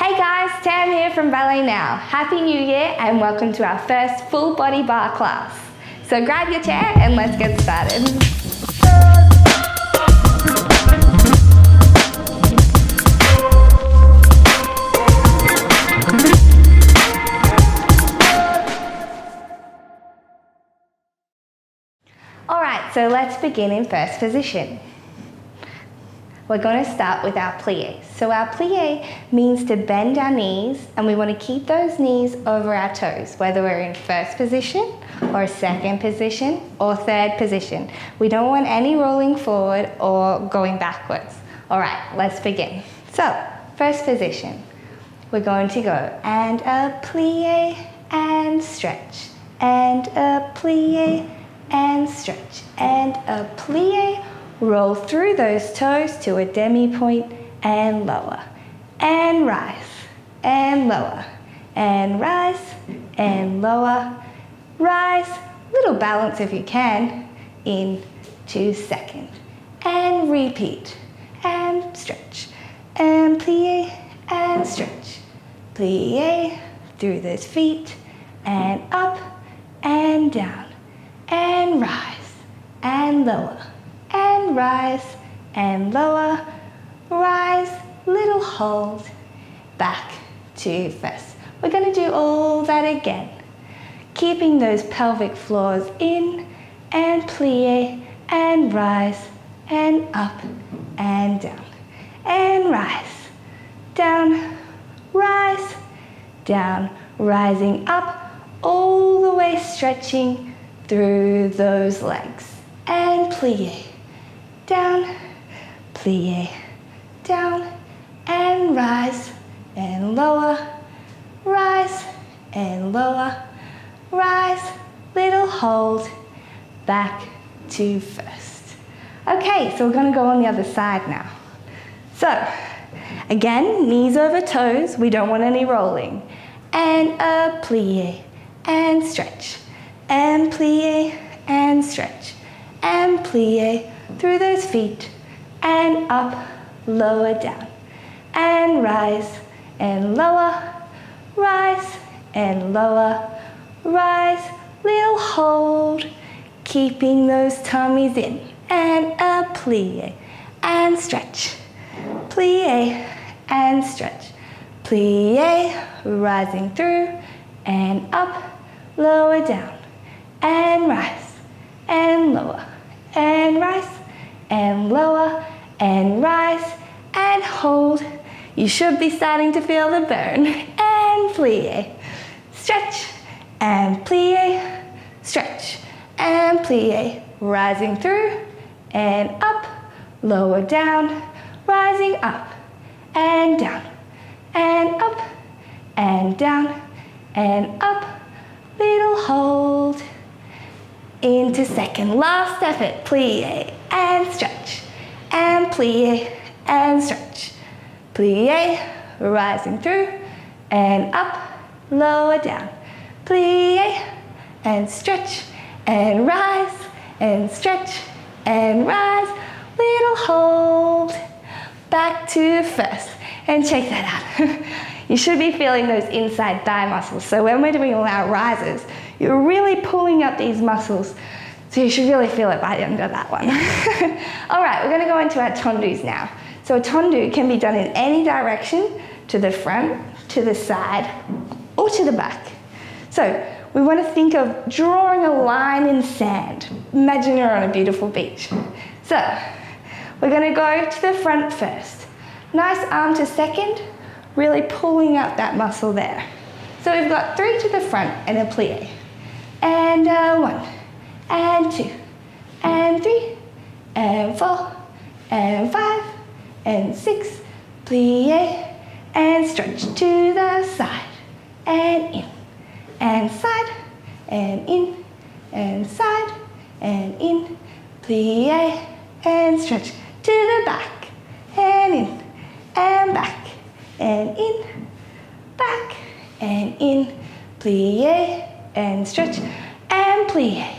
Hey guys, Tam here from Ballet Now. Happy New Year and welcome to our first full body bar class. So grab your chair and let's get started. Alright, so let's begin in first position. We're going to start with our plie. So our plie means to bend our knees, and we want to keep those knees over our toes, whether we're in first position or second position or third position. We don't want any rolling forward or going backwards. Alright, let's begin. So, first position. We're going to go and a plie and stretch, and a plie and stretch, and a plie. Roll through those toes to a demi-point and lower, and rise, and lower, and rise, and lower, rise, little balance if you can, in 2 seconds, and repeat, and stretch, and plie, and stretch, plie, through those feet, and up, and down, and rise, and lower, and rise, and lower, rise, little hold, back to first. We're going to do all that again, keeping those pelvic floors in, and plie, and rise, and up, and down, and rise, down, rise, down, rising up, all the way stretching through those legs, and plie, down, plie, down, and rise, and lower, rise, and lower, rise, little hold, back to first. Okay, so we're going to go on the other side now. So, again, knees over toes, we don't want any rolling, and a plie, and stretch, and plie, and stretch, and plie, through those feet, and up, lower, down, and rise, and lower, rise, and lower, rise, little hold, keeping those tummies in, and a plie, and stretch, plie, and stretch, plie, rising through, and up, lower, down, and rise, and lower, and rise, and lower, and rise, and hold. You should be starting to feel the burn. And plie, stretch, and plie, stretch, and plie, rising through, and up, lower, down, rising up, and down, and up, and down, and up, little hold. Into second, last effort, plie, and stretch, and plie, and stretch, plie, rising through, and up, lower, down, plie, and stretch, and rise, and stretch, and rise, little hold, back to first, and check that out. You should be feeling those inside thigh muscles, so when we're doing all our rises, you're really pulling up these muscles, so you should really feel it by the end of that one. All right, we're going to go into our tendus now. So a tendu can be done in any direction, to the front, to the side, or to the back. So we want to think of drawing a line in sand. Imagine you're on a beautiful beach. So we're going to go to the front first. Nice arm to second, really pulling up that muscle there. So we've got 3 to the front and a plie. And 1, and 2, and 3, and 4, and 5, and 6, plie, and stretch to the side, and in, and side, and in, and side, and in, plie, and stretch to the back, and in, and back, and in, back, and in, plie, and stretch, and plie,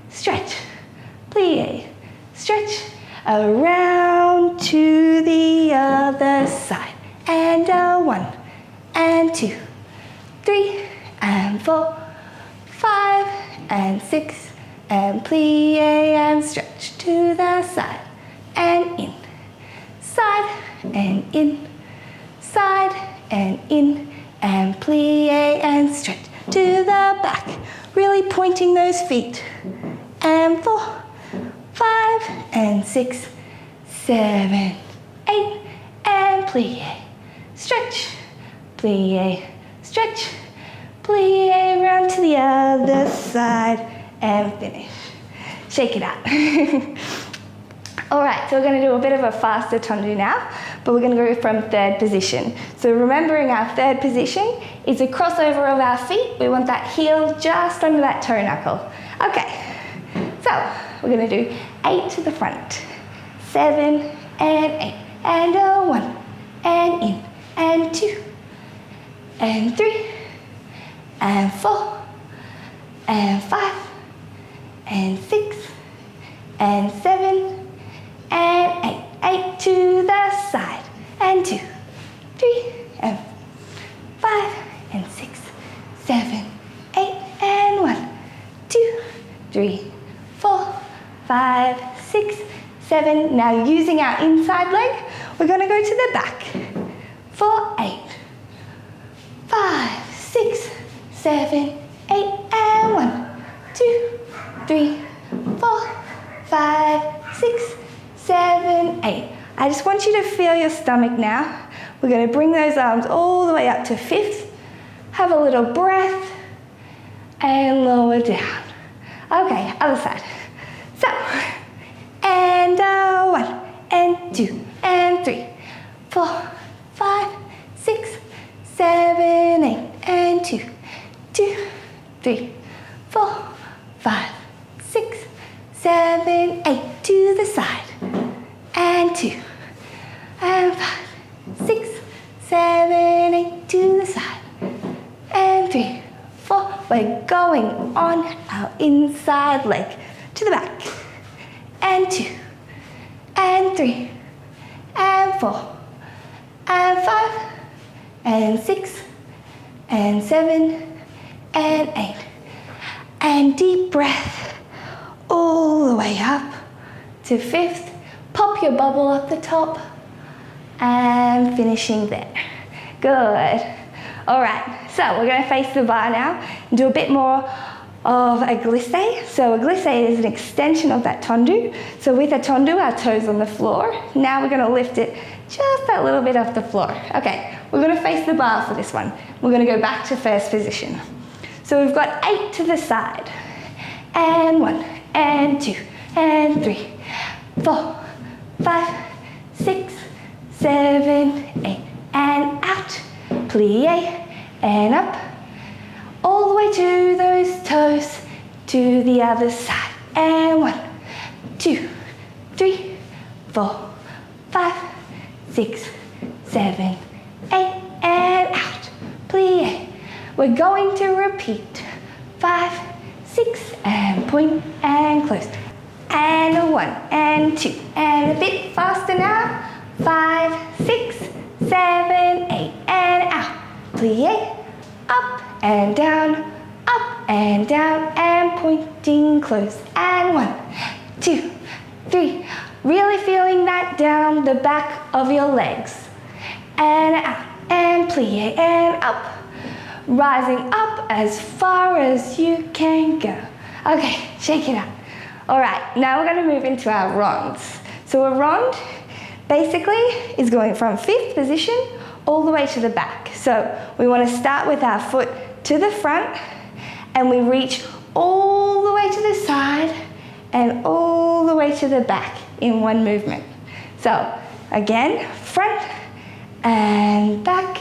stretch, plie, stretch, around to the other side, and 1, and 2, 3, and 4, 5, and 6, and plie and stretch to the side, and in, side, and in, side, and in, and plie and stretch to the back, really pointing those feet, and 4, 5, and 6, 7, 8, and plie, stretch, plie, stretch, plie, round to the other side, and finish. Shake it out. All right, so we're going to do a bit of a faster tendu now, but we're going to go from third position. So remembering our third position is a crossover of our feet. We want that heel just under that toe knuckle. Okay, so we're going to do 8 to the front, 7 and 8, and a 1, and in, and 2, and 3, and 4, and 5, and 6, and 7, and 8, 8 to the side, and 2, 3, and 5, and 6, 7, 8, and 1, 2, 3, 4, 5, 6, 7. Now using our inside leg, we're going to go to the back for 8, 5, 6, 7, 8, and 1, 2, 3, 4, 5, 6, 7, 8. I just want you to feel your stomach now. We're going to bring those arms all the way up to fifth. Have a little breath and lower down. Okay, other side. So, and 1, and 2, and 3, 4, 5, 6, 7, 8, and 2, 2, 3, 4, 5, 6, 7, 8 to the side, and 2, and 5, 6, 7, 8 to the side, and 3, 4. We're going on our inside leg to the back, and 2, and 3, and 4, and 5, and 6, and 7, and 8, and deep breath all the way up to fifth. Pop your bubble up the top and finishing there. Good. All right, so we're going to face the bar now and do a bit more of a glisse. So a glisse is an extension of that tendu. So with a tendu, our toes on the floor. Now we're going to lift it just that little bit off the floor. Okay, we're going to face the bar for this one. We're going to go back to first position. So we've got 8 to the side, and 1, and 2, and 3, 4, 5, 6, 7, 8, and out, plie, and up, all the way to those toes, to the other side, and 1, 2, 3, 4, 5, 6, 7, 8, and out, plie. We're going to repeat 5, 6, and point, and close, and a 1, and 2, and a bit faster now, 5, 6, 7, 8, and out, plie, up and down, and pointing close, and 1, 2, 3, really feeling that down the back of your legs, and out, and plie, and up, rising up as far as you can go. Okay, shake it out. All right, now we're going to move into our ronds. So a rond basically is going from fifth position all the way to the back. So we want to start with our foot to the front, and we reach all the way to the side and all the way to the back in one movement. So again, front and back.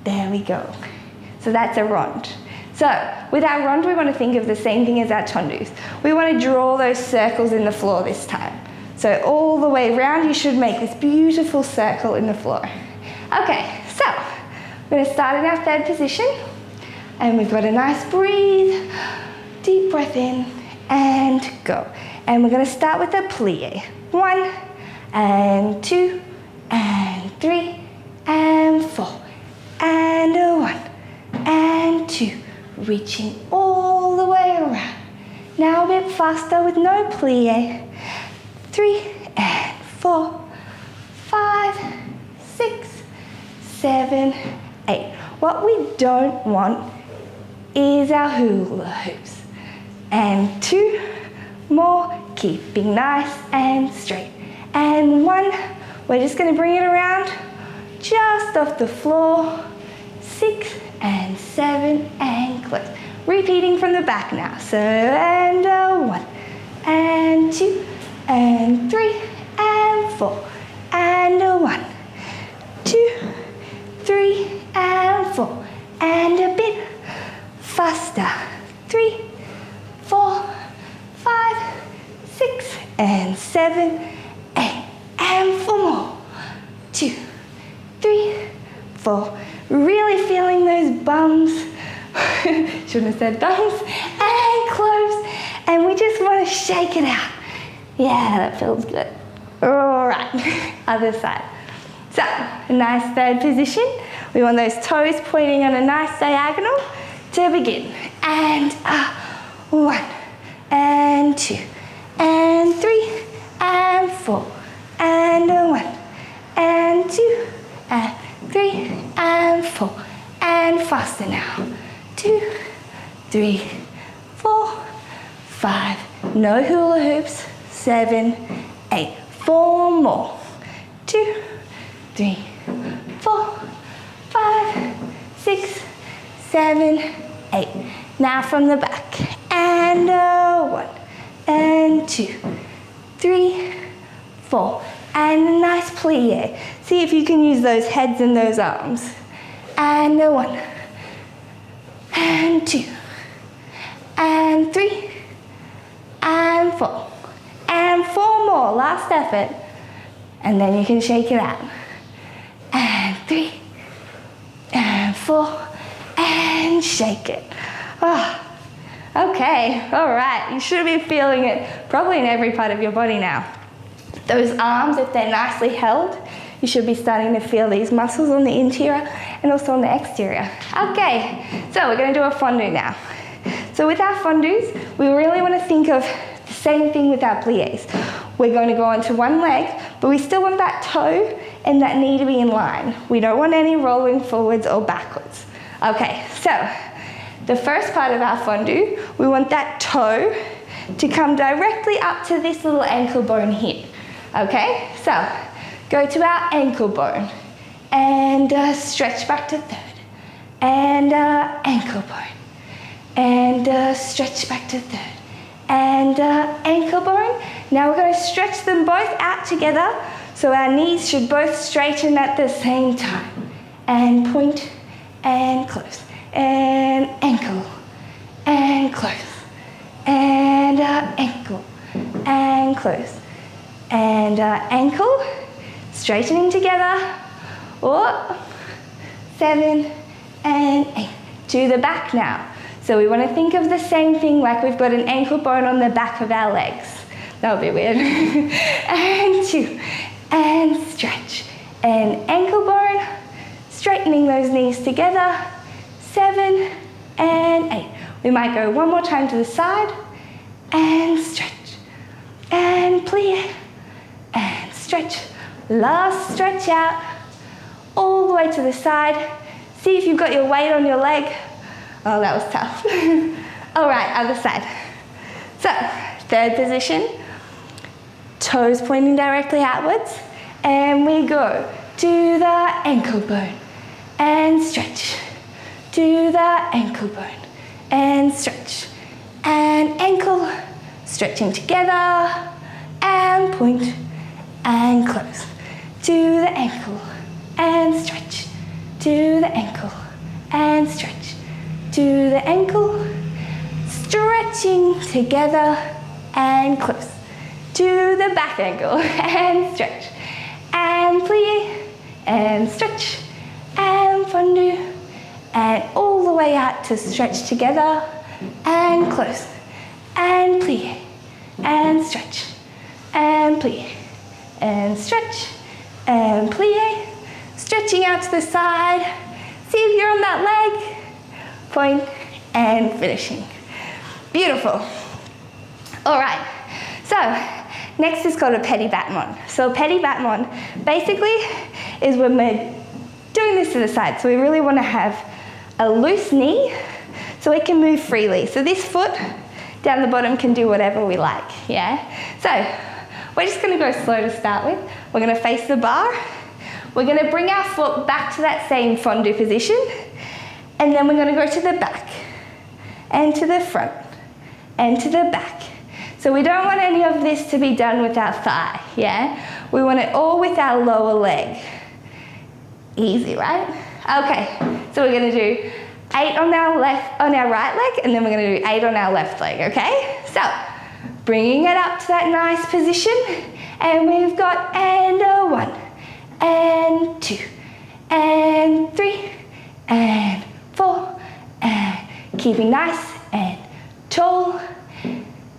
There we go. So that's a rond. So with our rond, we want to think of the same thing as our tendus. We want to draw those circles in the floor this time. So all the way around, you should make this beautiful circle in the floor. Okay, so we're going to start in our third position, and we've got a nice breathe, deep breath in, and go. And we're going to start with a plie. 1, and 2, and 3, and reaching all the way around. Now a bit faster with no plie. 3 and 4, 5, 6, 7, 8. What we don't want is our hula hoops. And 2 more, keeping nice and straight. And 1, we're just going to bring it around just off the floor. 6 and 7 and close. Repeating from the back now. So, and 1, and 2, and 3, and 4, and 1, 2, 3, and 4, and a bit faster. 3, 4, 5, 6, and 7, 8, and 4 more. 2, 3, 4. Really feeling those bums. Shouldn't have said bums. And close. And we just want to shake it out. Yeah, that feels good. All right, other side. So, a nice third position. We want those toes pointing on a nice diagonal to begin. And 1, and 2, and 3, and 4, and 1, and 2, and 3, and 4, and faster now. 2, 3, 4, 5. No hula hoops. 7, 8. 4 more. 2, 3, 4, 5, 6, 7, 8. Now from the back. And 1, and 2, 3, 4. And a nice plie. See if you can use those heads and those arms. And 1, and 2, and 3, and 4, and 4 more. Last effort. And then you can shake it out. And 3, and 4, and shake it. Oh, okay, all right. You should be feeling it probably in every part of your body now. Those arms, if they're nicely held, you should be starting to feel these muscles on the interior and also on the exterior. Okay, so we're going to do a fondue now. So with our fondues, we really want to think of the same thing with our plies. We're going to go onto one leg, but we still want that toe and that knee to be in line. We don't want any rolling forwards or backwards. Okay, so the first part of our fondue, we want that toe to come directly up to this little ankle bone here. Okay, so go to our ankle bone and stretch back to third. And ankle bone. And stretch back to third. And ankle bone. Now we're going to stretch them both out together so our knees should both straighten at the same time. And point and close. And ankle. And close. And ankle. And close. And ankle. Straightening together. Or 7 and 8. To the back now. So we want to think of the same thing like we've got an ankle bone on the back of our legs. That would be weird. And 2. And stretch. And ankle bone. Straightening those knees together. 7 and 8. We might go one more time to the side. And stretch. And plie. And stretch. Last stretch out. All the way to the side. See if you've got your weight on your leg. Oh, that was tough. All right, other side. So, third position. Toes pointing directly outwards. And we go to the ankle bone. And stretch. To the ankle bone. And stretch. And ankle. Stretching together. And point. And close. To the ankle. And stretch. To the ankle. And stretch. To the ankle. Stretching together. And close. To the back ankle. And stretch. And plie. And stretch. And fondue. And all the way out to stretch together. And close. And plie. And stretch. And plie. And stretch. And plie. Stretching out to the side. See if you're on that leg. Point and finishing. Beautiful. All right, so next is called a petit battement. So a petit battement basically is when we're doing this to the side. So we really want to have a loose knee so it can move freely. So this foot down the bottom can do whatever we like, yeah? So we're just gonna go slow to start with. We're gonna face the bar. We're gonna bring our foot back to that same fondue position, and then we're gonna go to the back, and to the front, and to the back. So we don't want any of this to be done with our thigh, yeah? We want it all with our lower leg. Easy, right? Okay, so we're gonna do 8 on our right leg, and then we're gonna do 8 on our left leg, okay? So, bringing it up to that nice position, and we've got, and a 1, and 2, and 3, and 4, and keeping nice and tall,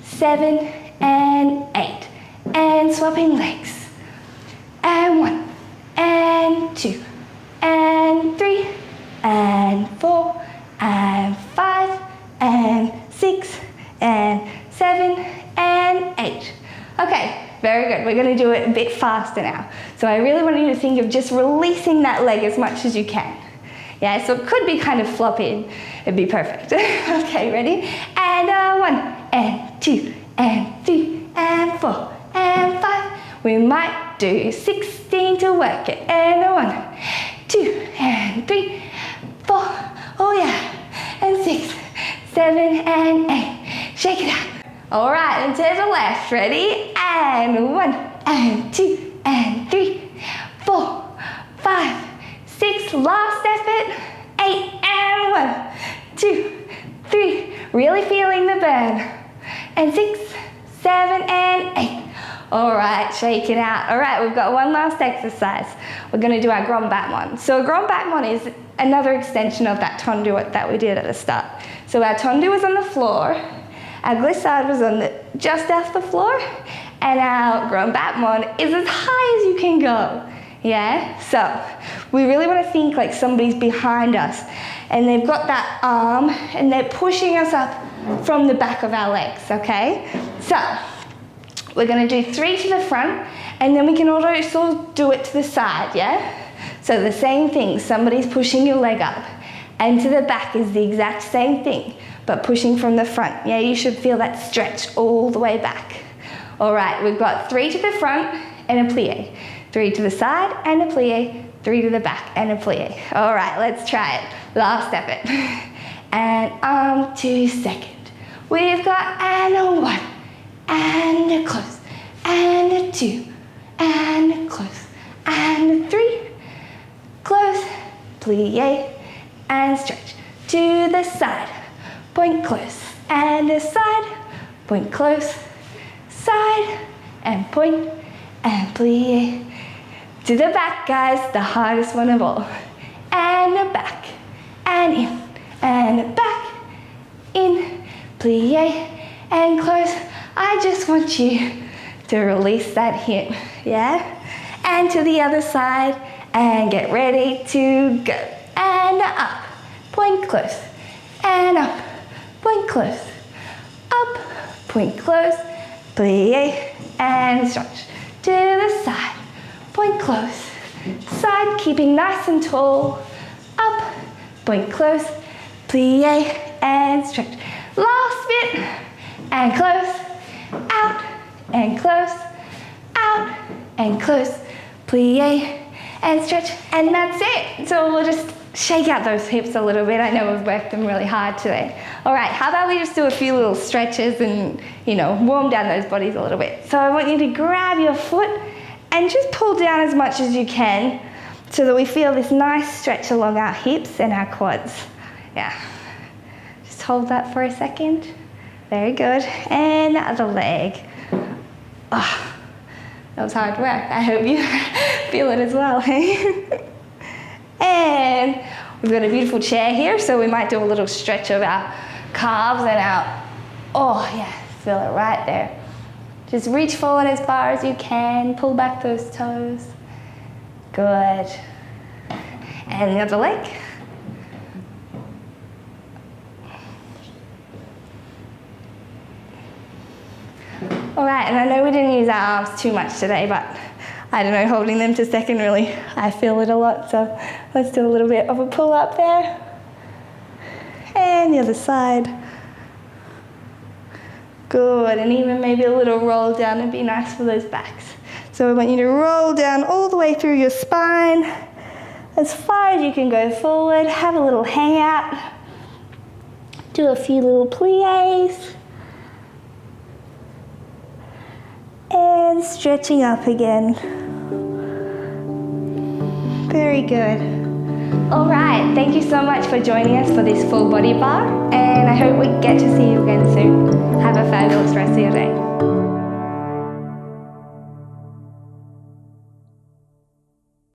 7, and 8, and swapping legs, and 1, and 2, and 3, and 4, and 5, and 6, and 7, and 8. Okay, very good. We're going to do it a bit faster now. So I really want you to think of just releasing that leg as much as you can. Yeah, so it could be kind of flopping. It'd be perfect. Okay, ready? And 1, and 2, and 3, and 4, and 5. We might do 16 to work it. And 1, 2, and 3, 4, oh yeah, and 6, 7, and 8. Shake it out. All right, and to the left, ready? And 1, and 2, and 3, 4, 5, 6, last effort, 8, and 1, 2, 3, really feeling the burn, and 6, 7, and 8. All right, shake it out. All right, we've got one last exercise. We're gonna do our grand battement. So a grand battement is another extension of that tendu that we did at the start. So our tendu was on the floor, our glissade was on just off the floor, and our grand battement is as high as you can go, yeah? So we really want to think like somebody's behind us, and they've got that arm, and they're pushing us up from the back of our legs, okay? So we're going to do 3 to the front, and then we can also do it to the side, yeah? So the same thing, somebody's pushing your leg up, and to the back is the exact same thing, but pushing from the front. Yeah, you should feel that stretch all the way back. All right, we've got 3 to the front and a plie, 3 to the side and a plie, 3 to the back and a plie. All right, let's try it. Last effort. And arm to second. We've got and a 1, and a close, and a 2, and a close, and a 3, close, plie, and stretch. To the side, point close, and a side, point close, side, and point, and plie. To the back, guys, the hardest one of all. And a back, and in, and a back, in, plie, and close. I just want you to release that hip, yeah? And to the other side, and get ready to go. And up, point close, and up, point close, up, point close, plie, and stretch. To the side, point close, side, keeping nice and tall, up, point close, plie, and stretch. Last bit, and close, out, and close, out, and close, plie, and stretch, and that's it. So we'll just shake out those hips a little bit. I know we've worked them really hard today. All right, how about we just do a few little stretches and, warm down those bodies a little bit. So I want you to grab your foot and just pull down as much as you can so that we feel this nice stretch along our hips and our quads. Yeah. Just hold that for a second. Very good. And the other leg. Oh, that was hard work. I hope you feel it as well, hey? And we've got a beautiful chair here, so we might do a little stretch of our calves and our, oh yeah, feel it right there. Just reach forward as far as you can, pull back those toes. Good. And the other leg. know we didn't use our arms too much today, but I don't know, holding them to second really, I feel it a lot. So let's do a little bit of a pull up there. And the other side. Good, and even maybe a little roll down would be nice for those backs. So I want you to roll down all the way through your spine, as far as you can go forward, have a little hangout, do a few little plies, and stretching up again. Very good. All right, thank you so much for joining us for this full body bar, and I hope we get to see you again soon. Have a fabulous rest of your day.